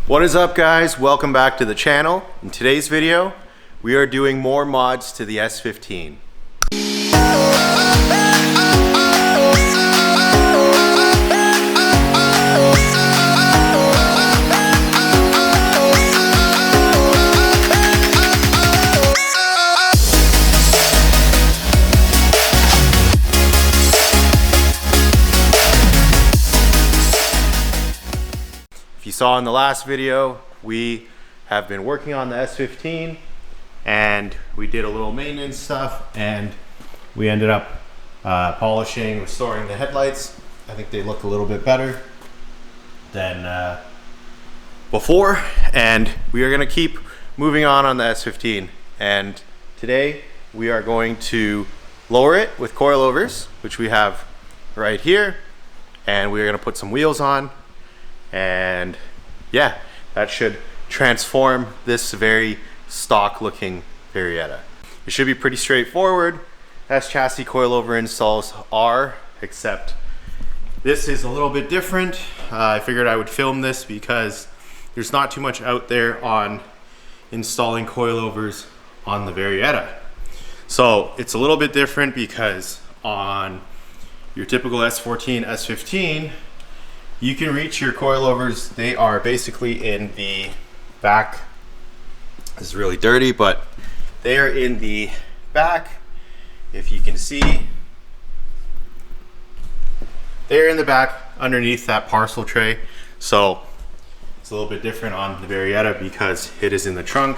What is up, guys? Welcome back to the channel. In today's video, we are doing more mods to the S15. You saw in the last video, we have been working on the S15 and we did a little maintenance stuff and we ended up polishing, restoring the headlights. I think they look a little bit better than before, and we are going to keep moving on the S15. And today we are going to lower it with coilovers, which we have right here, and we are going to put some wheels on. And yeah, that should transform this very stock looking Varietta. It should be pretty straightforward as chassis coilover installs are, except this is a little bit different. I figured I would film this because there's not too much out there on installing coilovers on the Varietta. So it's a little bit different because on your typical S14, S15, you can reach your coilovers. They are basically in the back. This is really dirty, but they are in the back. If you can see, they're in the back underneath that parcel tray. So it's a little bit different on the Varietta because it is in the trunk.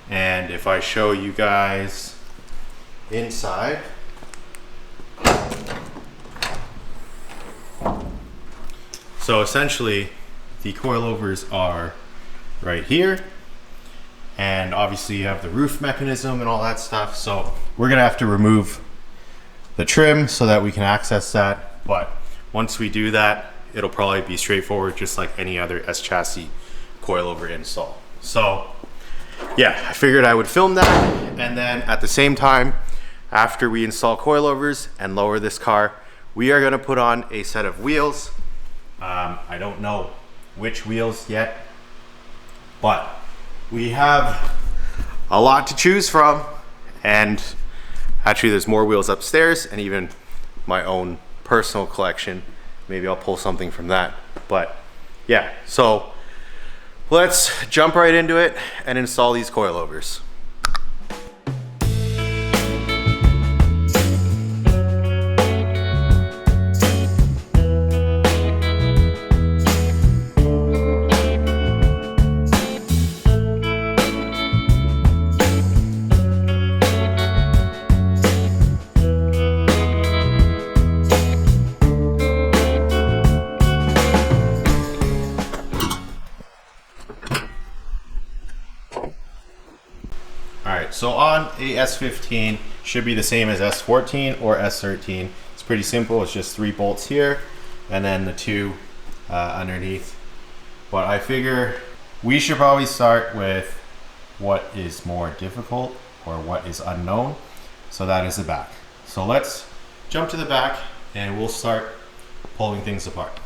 And if I show you guys inside, so essentially the coilovers are right here, and obviously you have the roof mechanism and all that stuff. So we're gonna have to remove the trim so that we can access that. But once we do that, it'll probably be straightforward, just like any other S chassis coilover install. So yeah, I figured I would film that, and then at the same time, after we install coilovers and lower this car, we are gonna put on a set of wheels. I don't know which wheels yet, but we have a lot to choose from, and actually there's more wheels upstairs and even my own personal collection. Maybe I'll pull something from that. But yeah, so let's jump right into it and install these coilovers. So on a S15, should be the same as S14 or S13. It's pretty simple. It's just 3 bolts here and then the 2 underneath. But I figure we should probably start with what is more difficult or what is unknown. So that is the back. So let's jump to the back and we'll start pulling things apart.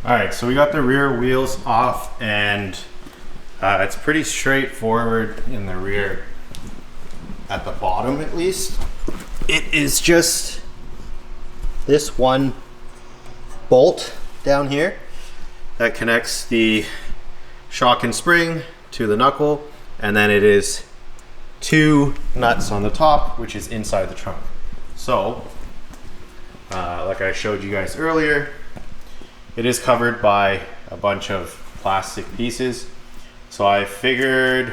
Alright, so we got the rear wheels off, and it's pretty straightforward in the rear at the bottom at least. It is just this one bolt down here that connects the shock and spring to the knuckle, and then it is 2 nuts on the top, which is inside the trunk. So, like I showed you guys earlier, it is covered by a bunch of plastic pieces. So I figured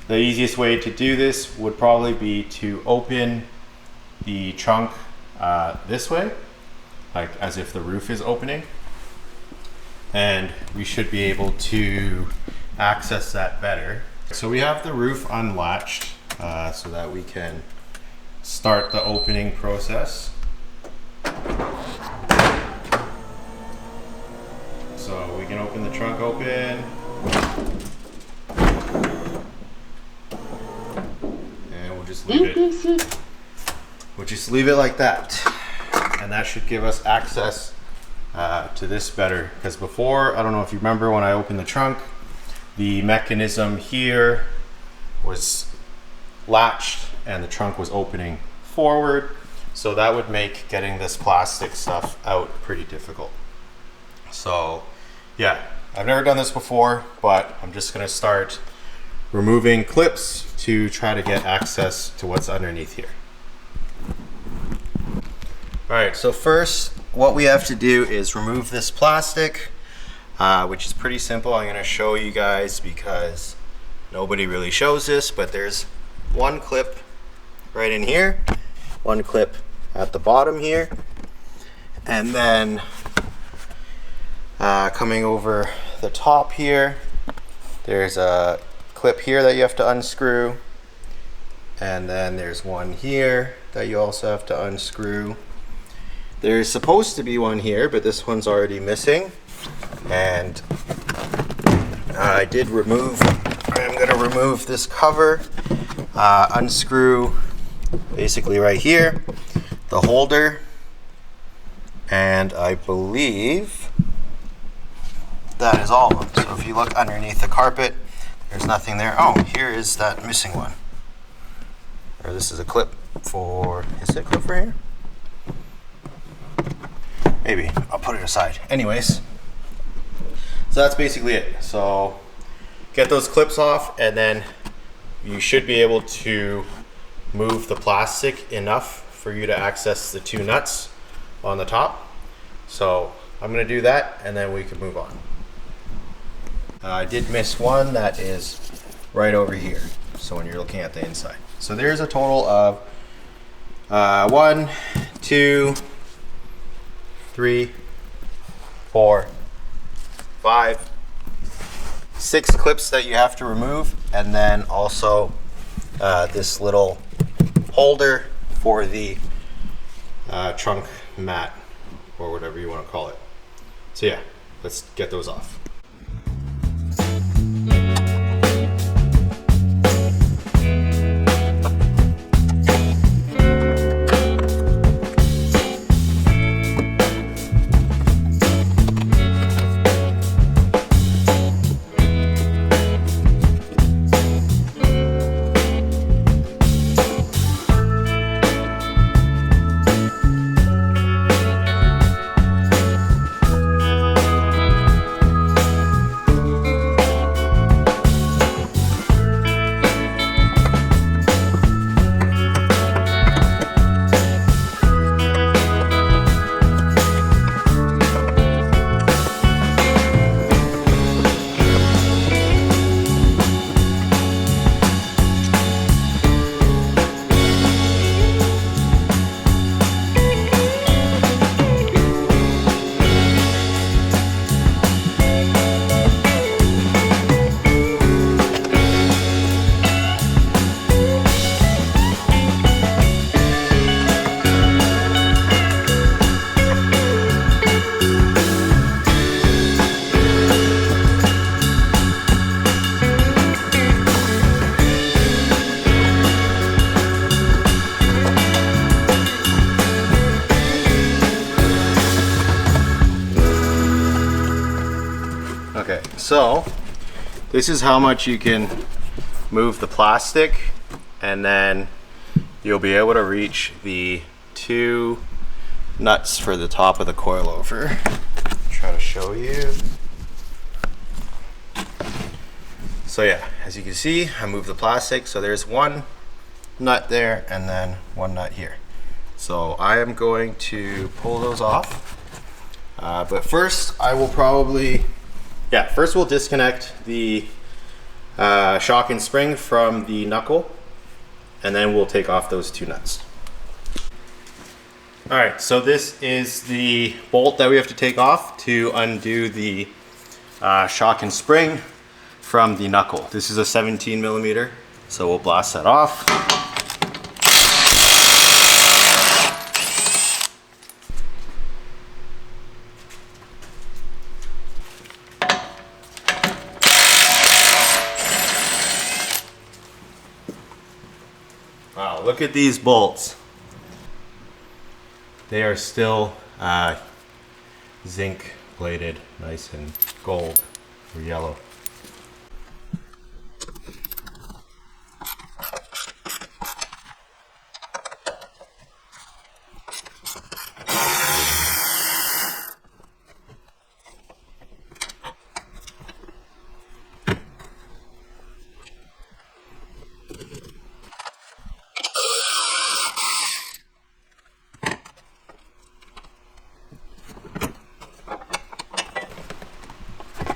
the easiest way to do this would probably be to open the trunk this way, like as if the roof is opening. And we should be able to access that better. So we have the roof unlatched so that we can start the opening process. Flipping the trunk open. And we'll just leave it. We'll just leave it like that. And that should give us access to this better. Because before, I don't know if you remember when I opened the trunk, the mechanism here was latched and the trunk was opening forward. So that would make getting this plastic stuff out pretty difficult. So yeah, I've never done this before, but I'm just gonna start removing clips to try to get access to what's underneath here. All right, so first what we have to do is remove this plastic, which is pretty simple. I'm gonna show you guys because nobody really shows this, but there's one clip right in here, one clip at the bottom here, and then coming over the top here, there's a clip here that you have to unscrew, and then there's one here that you also have to unscrew. There's supposed to be one here, but this one's already missing, and I'm gonna remove this cover, unscrew basically right here the holder, and I believe that is all of them. So if you look underneath the carpet, there's nothing there. Oh, here is that missing one. Or this is a clip for, is it a clip for here? Maybe, I'll put it aside. Anyways, so that's basically it. So get those clips off, and then you should be able to move the plastic enough for you to access the two nuts on the top. So I'm gonna do that, and then we can move on. I did miss one that is right over here. So when you're looking at the inside. So there's a total of 1, 2, 3, 4, 5, 6 clips that you have to remove, and then also this little holder for the trunk mat, or whatever you want to call it. So yeah, let's get those off. Okay, so this is how much you can move the plastic, and then you'll be able to reach the 2 nuts for the top of the coilover. Try to show you. So yeah, as you can see, I moved the plastic. So there's 1 nut there, and then 1 nut here. So I am going to pull those off. But first I will probably, first we'll disconnect the shock and spring from the knuckle, and then we'll take off those 2 nuts. All right, so this is the bolt that we have to take off to undo the shock and spring from the knuckle. This is a 17 millimeter, so we'll blast that off. look at these bolts. They are still zinc plated, nice and gold or yellow.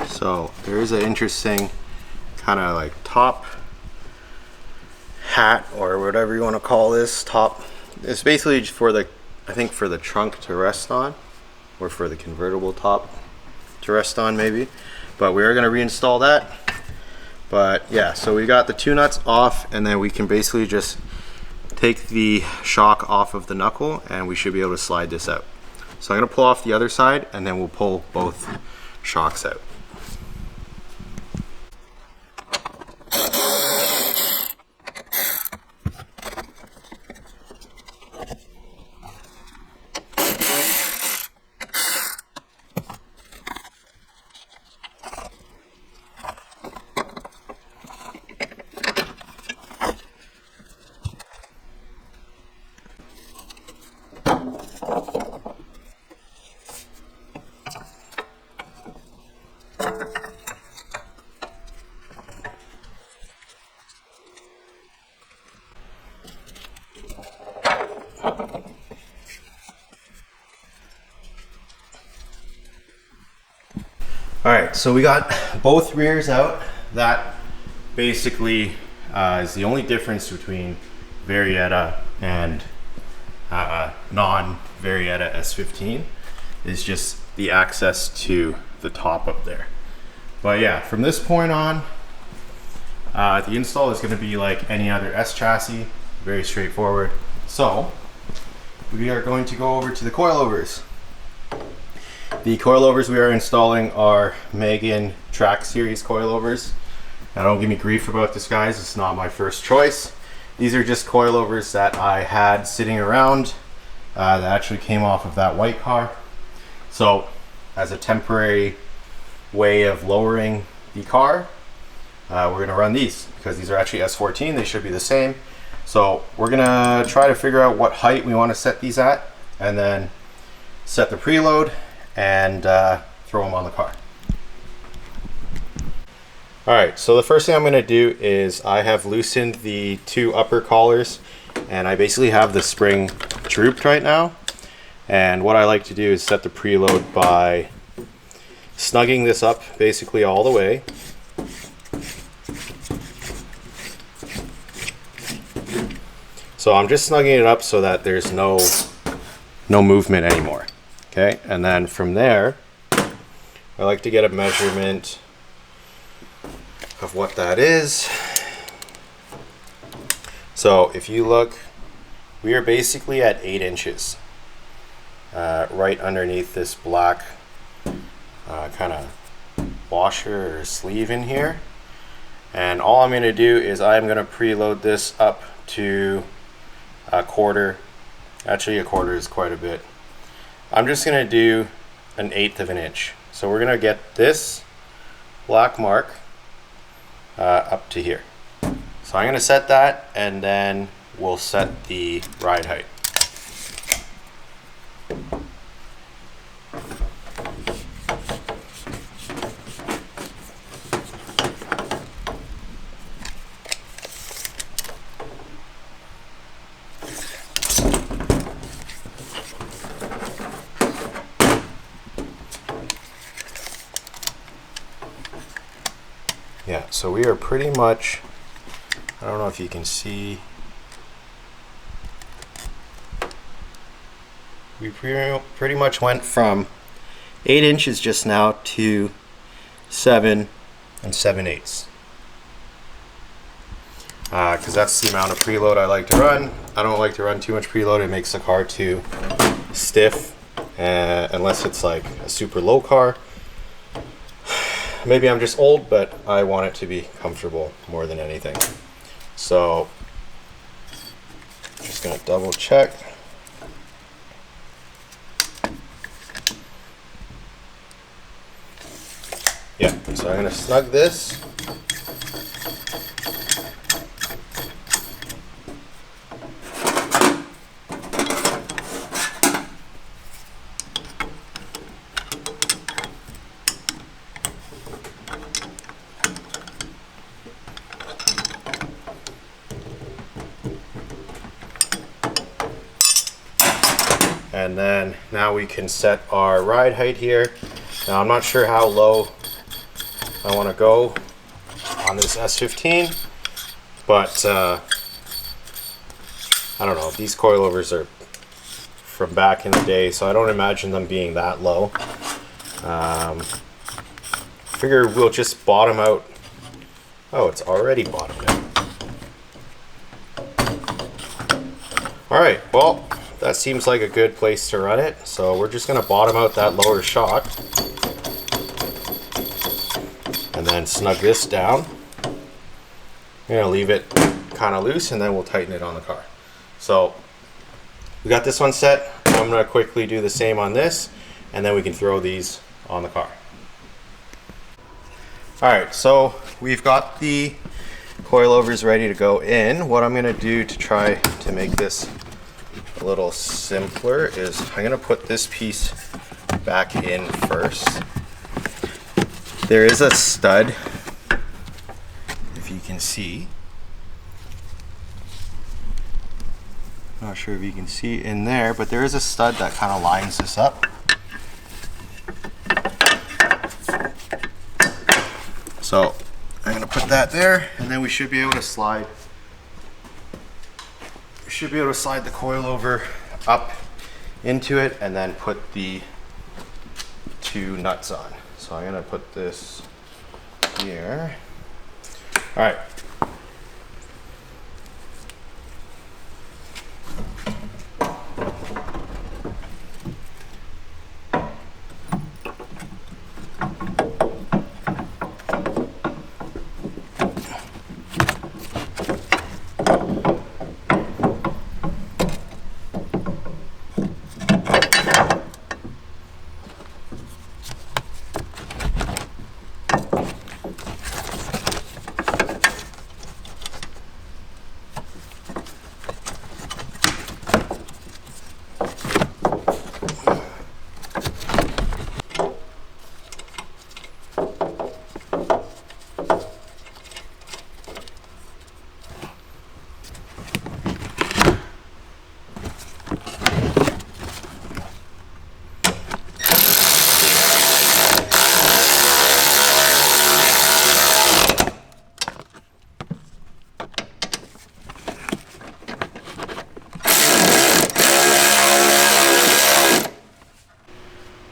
So there is an interesting kind of like top hat or whatever you want to call this. Top, it's basically for the, I think for the trunk to rest on, or for the convertible top to rest on maybe. But we are going to reinstall that. But yeah, so we got the two nuts off, and then we can basically just take the shock off of the knuckle and we should be able to slide this out. So I'm going to pull off the other side and then we'll pull both shocks out. Alright, so we got both rears out. That basically is the only difference between Varietta and non-Varietta S15 is just the access to the top up there. But yeah, from this point on, the install is going to be like any other S chassis, very straightforward. So we are going to go over to the coilovers. The coilovers we are installing are Megan Track Series coilovers. Now don't give me grief about this, guys, it's not my first choice. These are just coilovers that I had sitting around that actually came off of that white car. So as a temporary way of lowering the car, we're going to run these because these are actually S14, they should be the same. So we're going to try to figure out what height we want to set these at and then set the preload and throw them on the car. Alright, so the first thing I'm going to do is I have loosened the two upper collars and I basically have the spring drooped right now. And what I like to do is set the preload by snugging this up basically all the way. So I'm just snugging it up so that there's no movement anymore. Okay, and then from there, I like to get a measurement of what that is. So if you look, we are basically at 8 inches, right underneath this black kind of washer or sleeve in here. And all I'm going to do is I'm going to preload this up to a quarter. Actually, a quarter is quite a bit. I'm just going to do 1/8 of an inch. So we're going to get this black mark up to here. So I'm going to set that and then we'll set the ride height. Yeah, so we are pretty much, I don't know if you can see, we pretty much went from 8 inches just now to 7 7/8. Because that's the amount of preload I like to run. I don't like to run too much preload, it makes the car too stiff, unless it's like a super low car. Maybe I'm just old, but I want it to be comfortable more than anything. So Just gonna double check. Yeah, so I'm gonna snug this. And then now we can set our ride height here. Now I'm not sure how low I want to go on this S15, but I don't know, these coilovers are from back in the day, so I don't imagine them being that low. Figure we'll just bottom out. Oh, it's already bottomed out. Alright, well, that seems like a good place to run it. So we're just going to bottom out that lower shock. And then snug this down. I'm going to leave it kind of loose and then we'll tighten it on the car. So we got this one set. I'm going to quickly do the same on this and then we can throw these on the car. Alright, so we've got the coilovers ready to go in. What I'm going to do to try to make this a little simpler is I'm going to put this piece back in first. There is a stud, if you can see. Not sure if you can see in there, but there is a stud that kind of lines this up. So I'm going to put that there, and then we should be able to slide. We should be able to slide the coilover up into it, and then put the two nuts on. So I'm going to put this here. All right.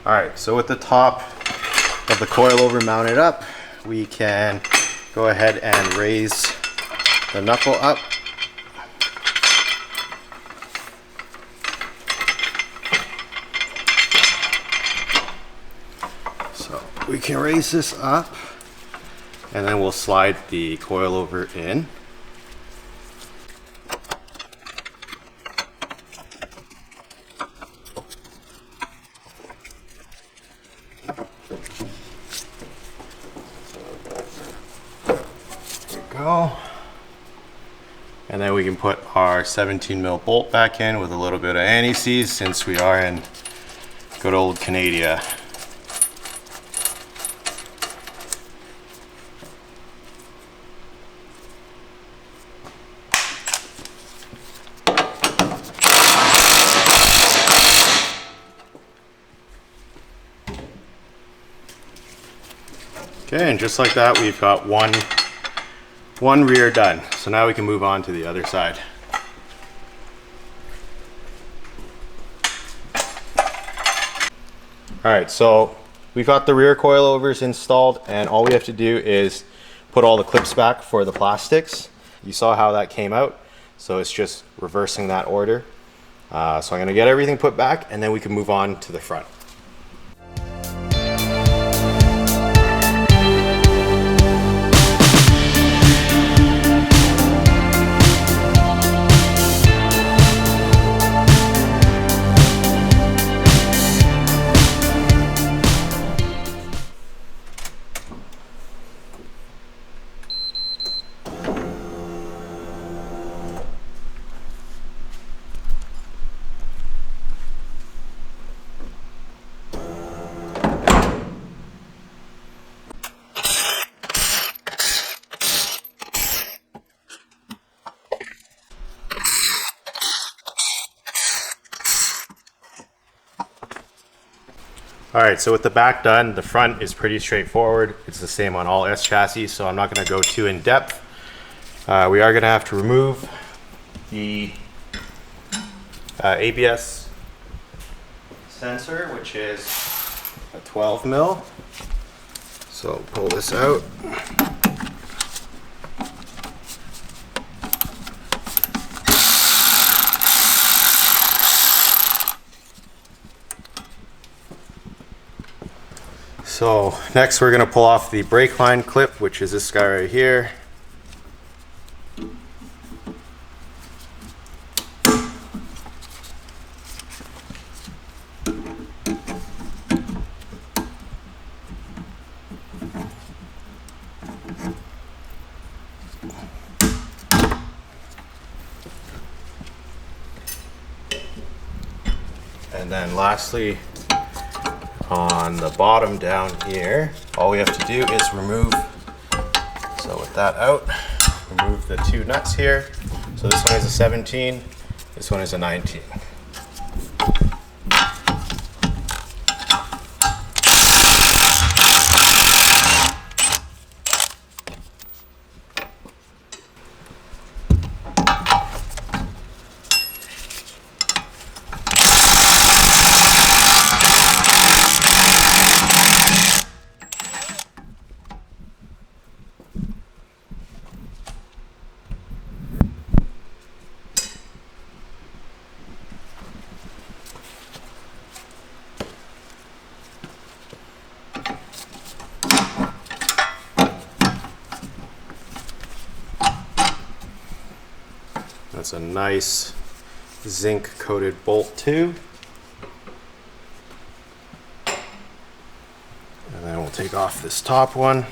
Alright, so with the top of the coilover mounted up, we can go ahead and raise the knuckle up. So we can raise this up, and then we'll slide the coilover in. Go. And then we can put our 17mm bolt back in with a little bit of anti-seize since we are in good old Canada. Okay, and just like that, we've got one rear done. So now we can move on to the other side. Alright, so we've got the rear coilovers installed, and all we have to do is put all the clips back for the plastics. You saw how that came out, so it's just reversing that order. So I'm going to get everything put back, and then we can move on to the front. All right, so with the back done, the front is pretty straightforward. It's the same on all S chassis, so I'm not gonna go too in depth. We are gonna have to remove the ABS sensor, which is a 12 mil. So pull this out. So next we're going to pull off the brake line clip, which is this guy right here. And then lastly, on the bottom down here, all we have to do is remove, so with that out, remove the two nuts here. So this one is a 17, this one is a 19. That's a nice zinc coated bolt too. And then we'll take off this top one.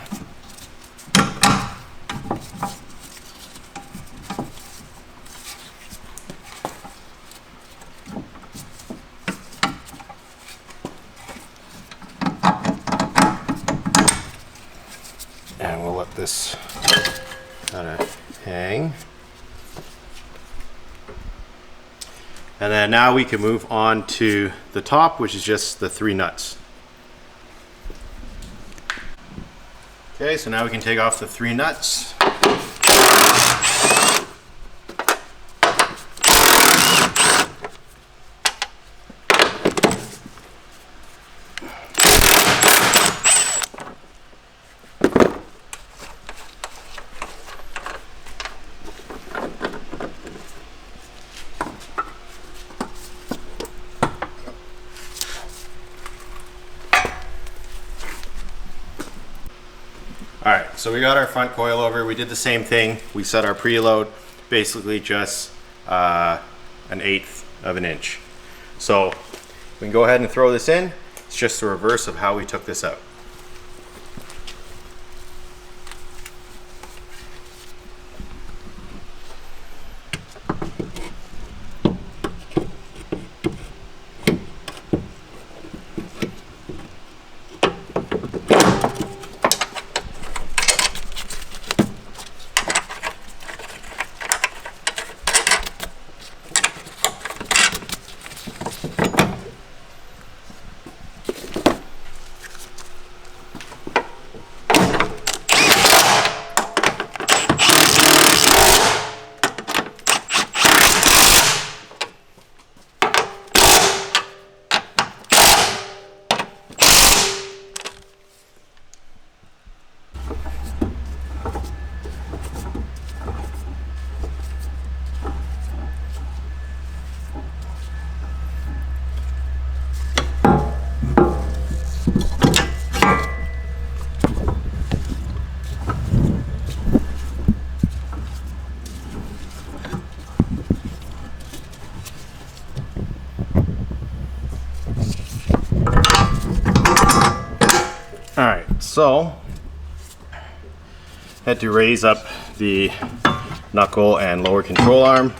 And we'll let this kind of hang. And then now we can move on to the top, which is just the 3 nuts. Okay, so now we can take off the 3 nuts. All right, so we got our front coilover. We did the same thing. We set our preload basically just 1/8 of an inch. So we can go ahead and throw this in. It's just the reverse of how we took this out. So, had to raise up the knuckle and lower control arm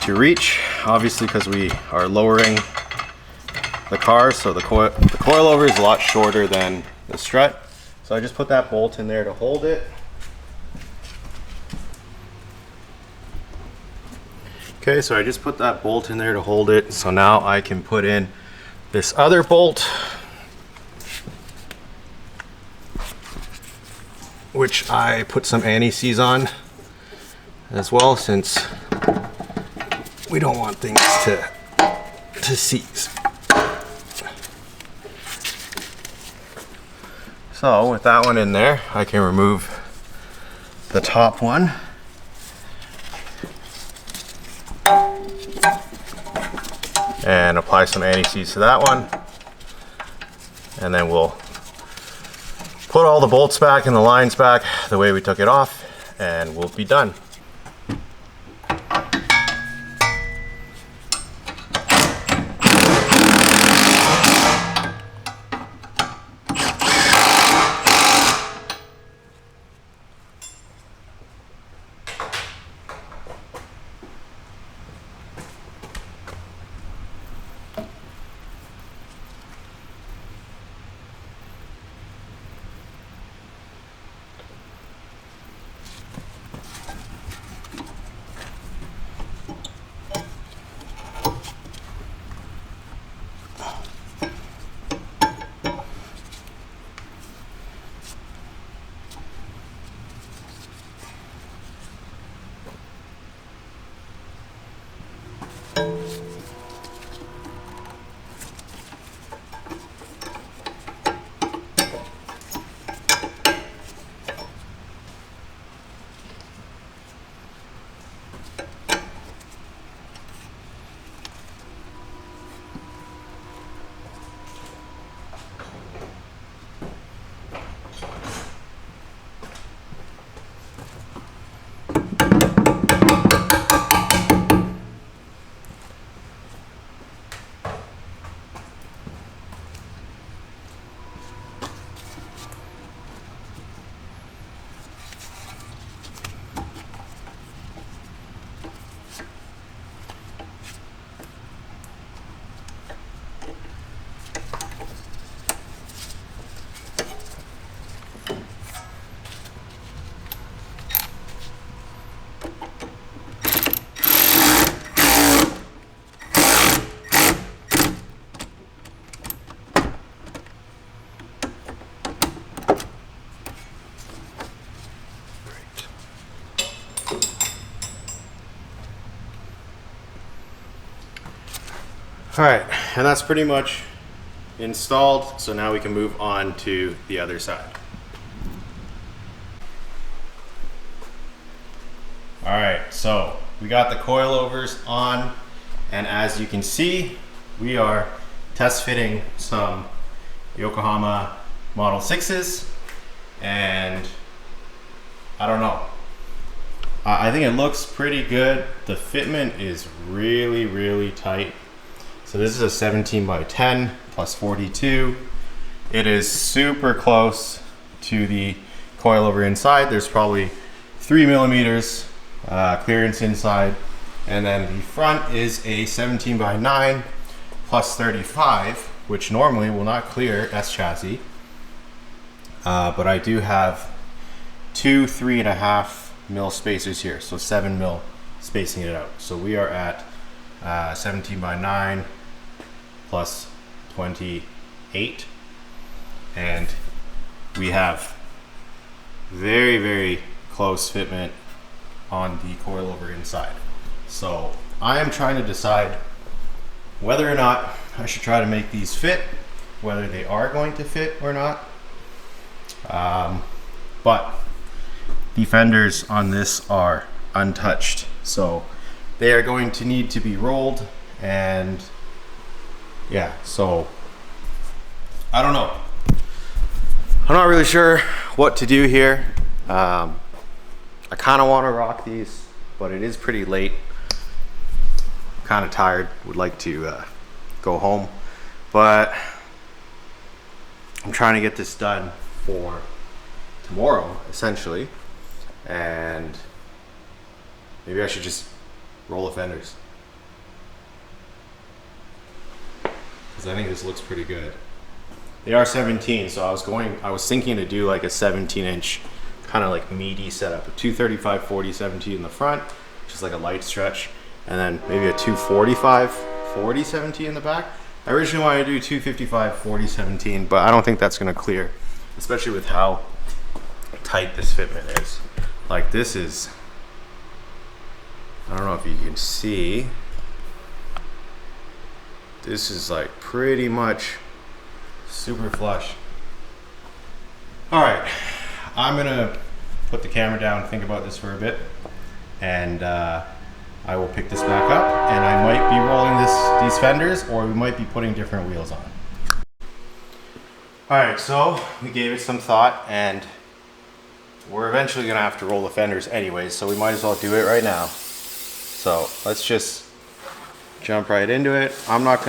to reach, obviously because we are lowering the car, so the coilover is a lot shorter than the strut. So I just put that bolt in there to hold it. Okay, so I just put that bolt in there to hold it, so now I can put in this other bolt, which I put some anti-seize on as well, since we don't want things to seize. So with that one in there, I can remove the top one. And apply some anti-seize to that one. And then we'll put all the bolts back and the lines back the way we took it off, and we'll be done. All right, and that's pretty much installed. So now we can move on to the other side. All right, so we got the coilovers on, and as you can see, we are test fitting some Yokohama Model 6s, and I don't know. I think it looks pretty good. The fitment is really, really tight. So this is a 17 by 10 plus 42. It is super close to the coilover inside. There's probably 3 millimeters clearance inside. And then the front is a 17 by 9 plus 35, which normally will not clear S chassis. But I do have two 3.5 mil spacers here, so 7 mil spacing it out. So we are at 17 by 9 plus 28, and we have very, very close fitment on the coilover inside. So I am trying to decide whether or not I should try to make these fit, whether they are going to fit or not. But the fenders on this are untouched, so they are going to need to be rolled. And yeah, so I don't know. I'm not really sure what to do here. I kind of want to rock these, but it is pretty late. Kind of tired, would like to go home, but I'm trying to get this done for tomorrow, essentially. And maybe I should just roll the fenders, because I think this looks pretty good. They are 17, so I was thinking to do like a 17-inch kind of like meaty setup, a 235/40 17 in the front, just like a light stretch, and then maybe a 245/40 17 in the back. I originally wanted to do 255, 40, 17, but I don't think that's gonna clear, especially with how tight this fitment is. Like this is, I don't know if you can see, this is like pretty much super flush. All right, I'm gonna put the camera down and think about this for a bit, and I will pick this back up, and I might be rolling these fenders, or we might be putting different wheels on. All right, so we gave it some thought, and we're eventually gonna have to roll the fenders anyways, so we might as well do it right now. So let's just jump right into it. I'm not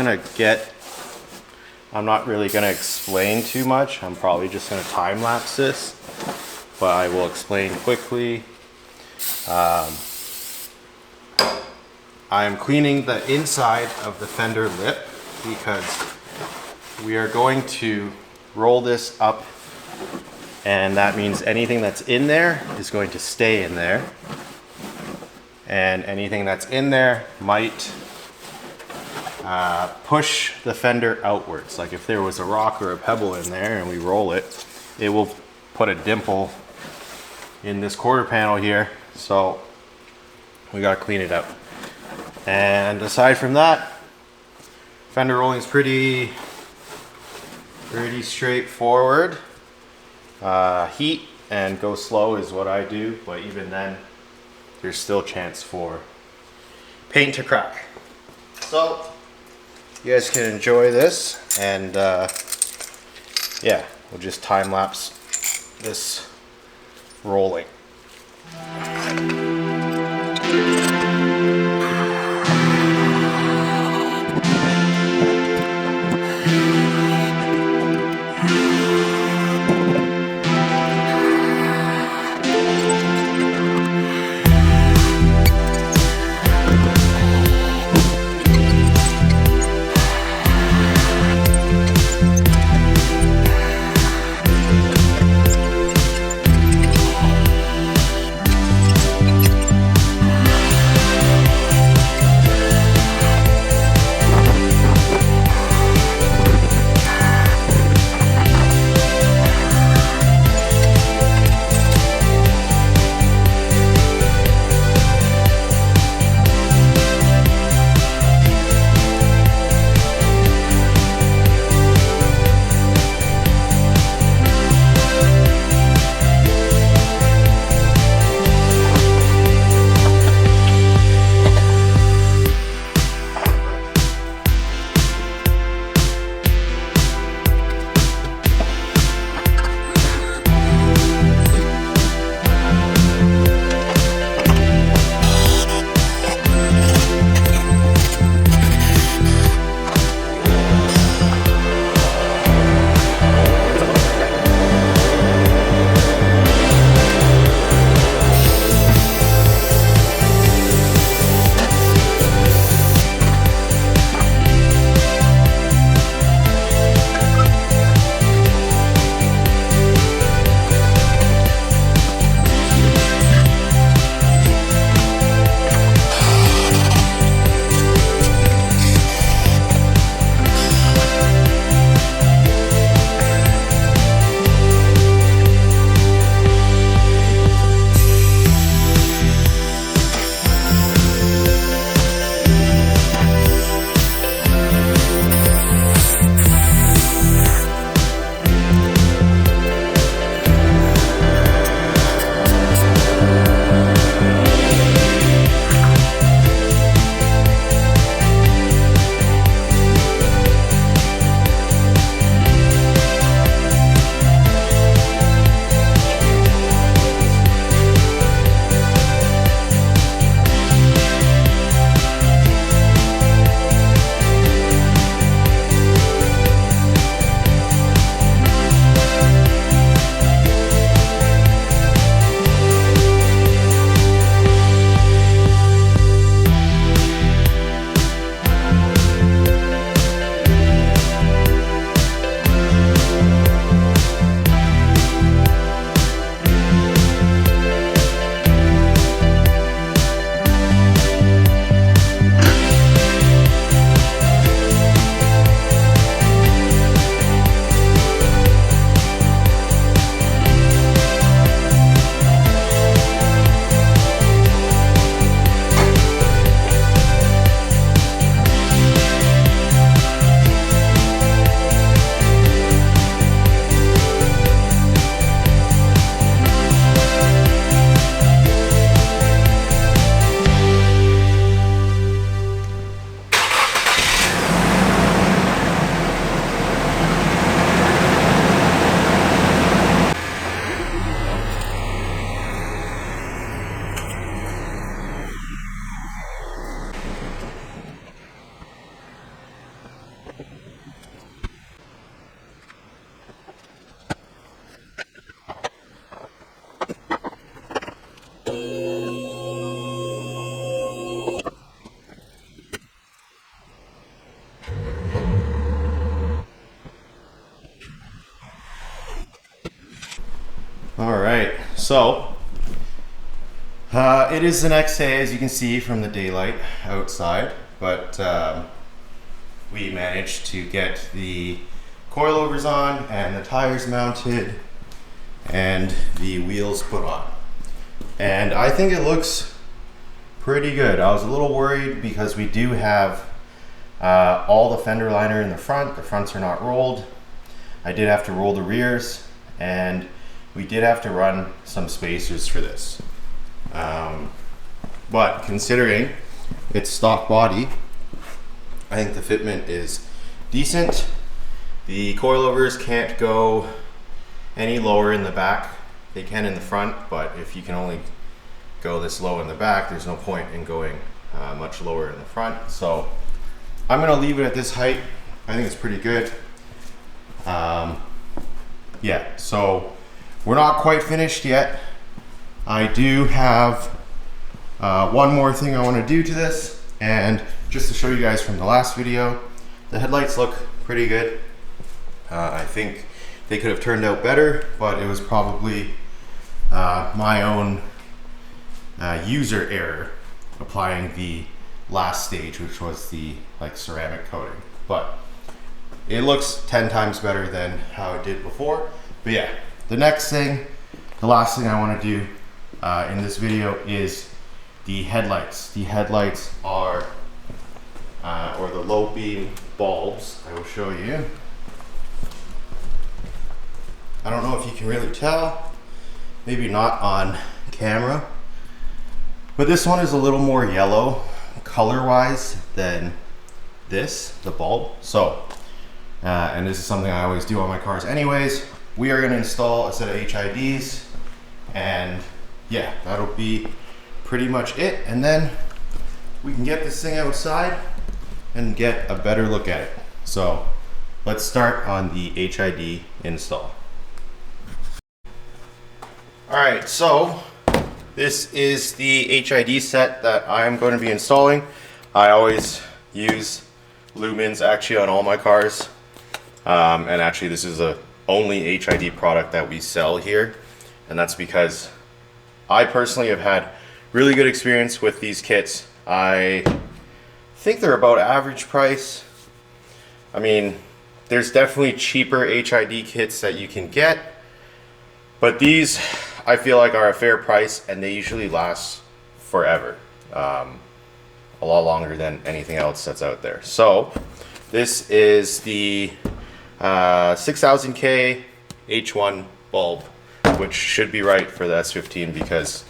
really gonna explain too much. I'm probably just gonna time lapse this, but I will explain quickly. I am cleaning the inside of the fender lip because we are going to roll this up, and that means anything that's in there is going to stay in there, and anything that's in there might push the fender outwards. Like if there was a rock or a pebble in there and we roll it, it will put a dimple in this quarter panel here, so we gotta clean it out. And aside from that, fender rolling is pretty straightforward. Heat and go slow is what I do, but even then, there's still chance for paint to crack. So you guys can enjoy this, and yeah, we'll just time lapse this rolling. All right, so it is the next day, as you can see from the daylight outside, but we managed to get the coilovers on and the tires mounted and the wheels put on. And I think it looks pretty good. I was a little worried because we do have all the fender liner in the front. The fronts are not rolled. I did have to roll the rears, and we did have to run some spacers for this. But considering it's stock body, I think the fitment is decent. The coilovers can't go any lower in the back. They can in the front, but if you can only go this low in the back, there's no point in going much lower in the front. So I'm gonna leave it at this height. I think it's pretty good. Yeah, so we're not quite finished yet. I do have one more thing I want to do to this, and just to show you guys from the last video, the headlights look pretty good. I think they could have turned out better, but it was probably my own user error applying the last stage, which was the ceramic coating. But it looks 10 times better than how it did before. But yeah, the last thing I want to do in this video is the headlights. The headlights are, or the low beam bulbs. I will show you. I don't know if you can really tell, maybe not on camera, but this one is a little more yellow color-wise than the bulb. So, and this is something I always do on my cars anyways. We are going to install a set of HIDs, and yeah, that'll be pretty much it. And then we can get this thing outside and get a better look at it. So let's start on the HID install. All right, so this is the HID set that I'm going to be installing. I always use lumens actually on all my cars. And actually this is the only HID product that we sell here. And that's because I personally have had really good experience with these kits. I think they're about average price. I mean, there's definitely cheaper HID kits that you can get, but these I feel like are a fair price, and they usually last forever. A lot longer than anything else that's out there. So this is the 6000K H1 bulb, which should be right for the S15 because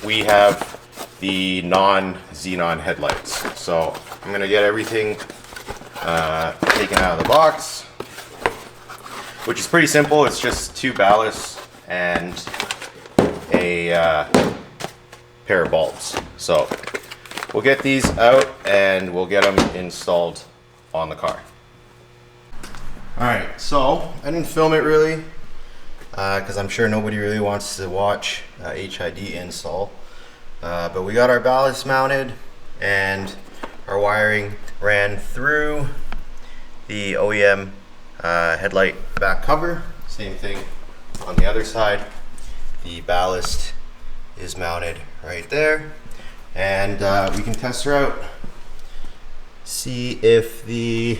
we have the non-xenon headlights. So I'm gonna get everything taken out of the box, which is pretty simple. It's just 2 ballasts and a pair of bulbs. So we'll get these out and we'll get them installed on the car. Alright, so I didn't film it really because I'm sure nobody really wants to watch HID install. But we got our ballast mounted and our wiring ran through the OEM headlight back cover. Same thing on the other side. The ballast is mounted right there, and we can test her out, see if the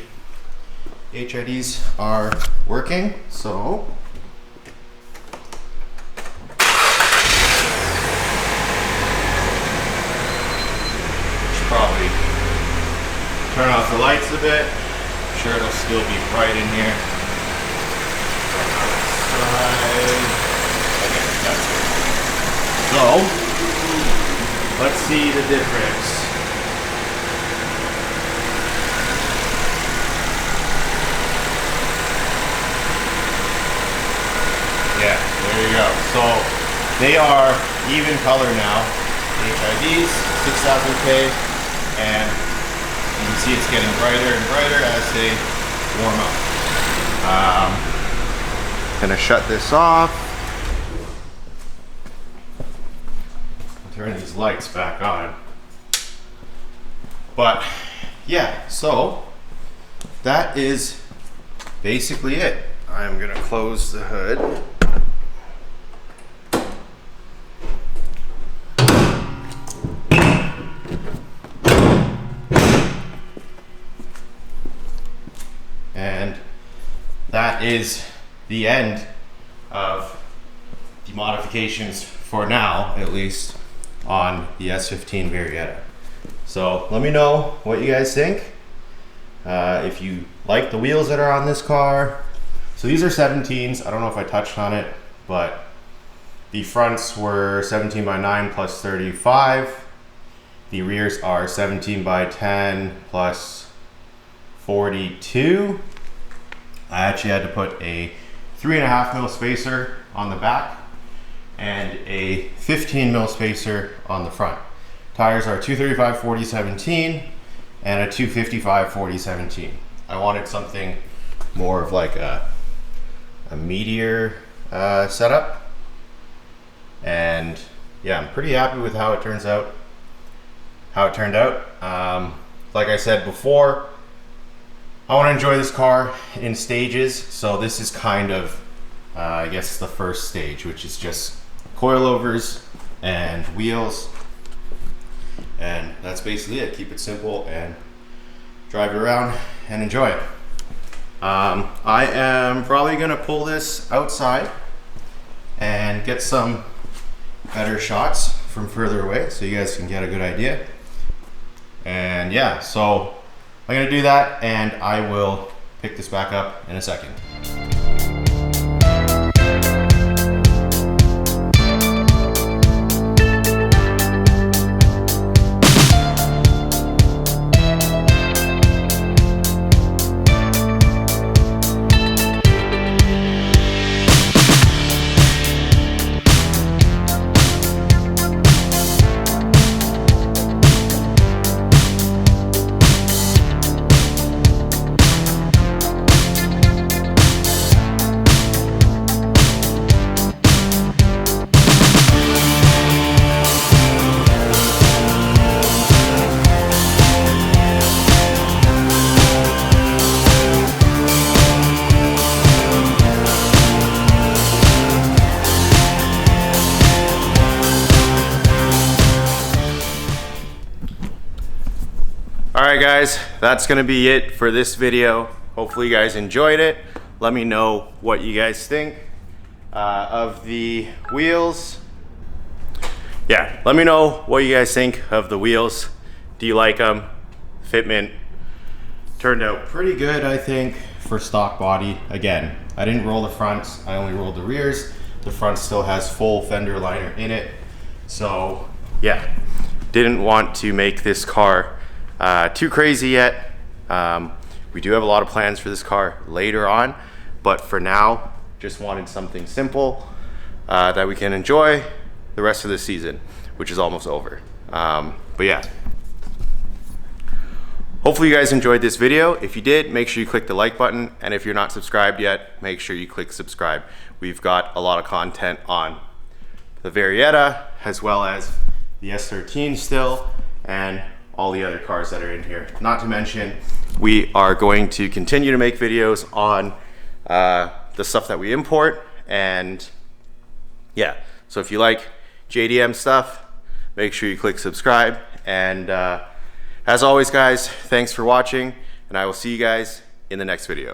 HIDs are working. So should probably turn off the lights a bit. I'm sure it'll still be bright in here. Okay, that's good. So let's see the difference. Yeah, there you go. So they are even color now. HIDs, 6000K, and You can see it's getting brighter and brighter as they warm up. Gonna shut this off. Turn these lights back on. But yeah, so that is basically it. I'm gonna close the hood. And that is the end of the modifications for now, at least, on the S15 Varietta. So let me know what you guys think. If you like the wheels that are on this car. So these are 17s. I don't know if I touched on it, but the fronts were 17 by 9 plus 35. The rears are 17 by 10 plus 42. I actually had to put a 3.5 mil spacer on the back and a 15 mil spacer on the front. Tires are 235 40 17 and a 255 40 17. I wanted something more of like a meteor setup, and yeah, I'm pretty happy with how it turned out. Like I said before, I want to enjoy this car in stages, so this is kind of I guess the first stage, which is just coilovers and wheels, and that's basically it. Keep it simple and drive it around and enjoy it. I am probably gonna pull this outside and get some better shots from further away so you guys can get a good idea. And yeah, so I'm gonna do that and I will pick this back up in a second. Alright guys, that's gonna be it for this video. Hopefully you guys enjoyed it. Let me know what you guys think of the wheels. Yeah, let me know what you guys think of the wheels. Do you like them? Fitment turned out pretty good, I think, for stock body. Again, I didn't roll the fronts, I only rolled the rears. The front still has full fender liner in it. So yeah, didn't want to make this car too crazy yet. We do have a lot of plans for this car later on, but for now, just wanted something simple that we can enjoy the rest of the season, which is almost over. But yeah, hopefully you guys enjoyed this video. If you did, make sure you click the like button, and if you're not subscribed yet, make sure you click subscribe. We've got a lot of content on the Varietta as well as the S13 still, and all the other cars that are in here. Not to mention, we are going to continue to make videos on the stuff that we import. And yeah, so if you like JDM stuff, make sure you click subscribe. And as always guys, thanks for watching, and I will see you guys in the next video.